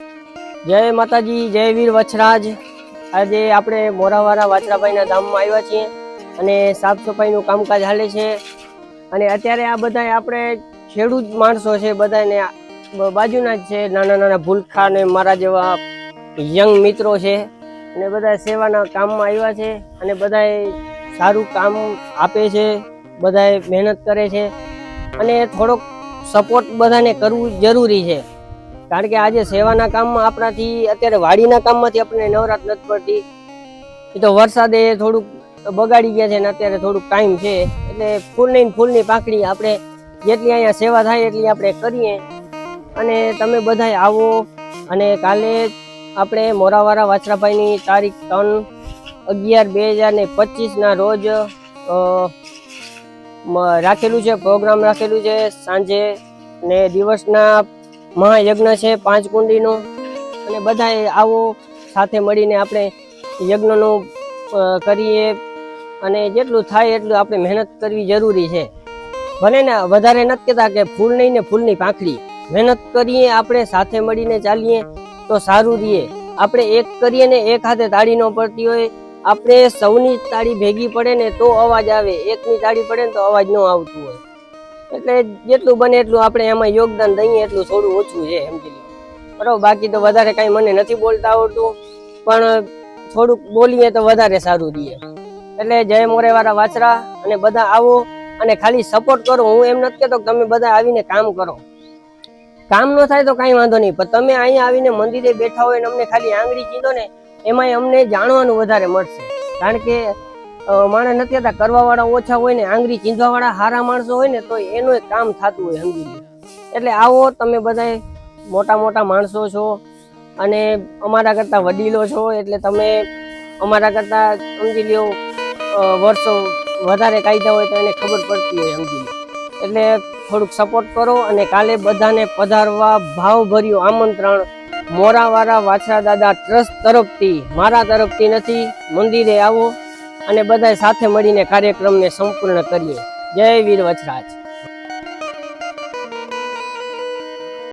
જય માતાજી, જય વીર વછરાજ। આજે આપણે મોરાવાળા વાછરાભાઈના ધામમાં આવ્યા છીએ અને સાફ સફાઈનું કામકાજ હાલે છે। અને અત્યારે આ બધા આપણે ખેડૂત માણસો છે, બધાને બાજુના જ છે, નાના નાના ભૂલખા ને મારા જેવા યંગ મિત્રો છે અને બધા સેવાના કામમાં આવ્યા છે અને બધા સારું કામ આપે છે, બધા મહેનત કરે છે અને થોડોક સપોર્ટ બધાને કરવું જરૂરી છે। કારણ કે આજે સેવાના કામમાં આપણાથી અત્યારે વાડીના કામમાંથી આપણને નવરાત નથી પડતી। એ તો વરસાદે થોડુંક બગાડી ગયા છે ને અત્યારે થોડુંક ટાઈમ છે, એટલે ફૂલની પાંખડી આપણે જેટલી અહીંયા સેવા થાય એટલી આપણે કરીએ। અને તમે બધા આવો અને કાલે આપણે મોરાવાળા વાછરાભાઈની તારીખ 3/11/2025 રોજ રાખેલું છે, પ્રોગ્રામ રાખેલું છે સાંજે ને દિવસના મહાયજ્ઞ છે 5 કુંડીનો। અને બધા આવો સાથે મળીને આપણે યજ્ઞનું કરીએ અને જેટલું થાય એટલું આપણે મહેનત કરવી જરૂરી છે। ભલે ને વધારે નથી કહેતા કે ફૂલ નહીં ને ફૂલની પાંખડી, મહેનત કરીએ આપણે સાથે મળીને ચાલીએ તો સારું રહીએ। આપણે એક કરીએ ને એક હાથે તાળી ન પડતી હોય, આપણે સૌની તાળી ભેગી પડે ને તો અવાજ આવે, એકની તાળી પડે ને તો અવાજ ન આવતું હોય। એટલે જેટલું બને એટલું આપણે એમાં યોગદાન દઈએ એટલું થોડું ઓછું છે, સમજી લો બરાબર। બાકી તો વધારે કાંઈ મને નથી બોલતા આવડતું, પણ થોડુંક બોલીએ તો વધારે સારું રહીએ। એટલે જય મોરેવાળા વાછરા અને બધા આવો અને ખાલી સપોર્ટ કરો। હું એમ નથી કહેતો કે તમે બધા આવીને કામ કરો, કામ ન થાય તો કાંઈ વાંધો નહીં, પણ તમે અહીંયા આવીને મંદિરે બેઠા હોય ને અમને ખાલી આંગળી ચીંધો ને એમાંય અમને જાણવાનું વધારે મળશે। કારણ કે માણસ નથી કહેતા કરવાવાળા ઓછા હોય ને આંગળી ચીંધવાવાળા સારા માણસો હોય ને તો એનું કામ થતું હોય, સમજી લો। એટલે આવો તમે બધા મોટા મોટા માણસો છો અને અમારા કરતા વડીલો છો, એટલે તમે અમારા કરતા સમજી લો વર્ષો વધારે કાયદા હોય તો એને ખબર પડતી હોય, સમજી લો। એટલે થોડુંક સપોર્ટ કરો અને કાલે બધાને પધારવા ભાવભર્યું આમંત્રણ મોરાવાળા વાછરા દાદા ટ્રસ્ટ તરફથી, મારા તરફથી નથી। મંદિરે આવો અને બધા સાથે મળીને કાર્યક્રમને સંપૂર્ણ કરીએ। જય વીર વછરાજ।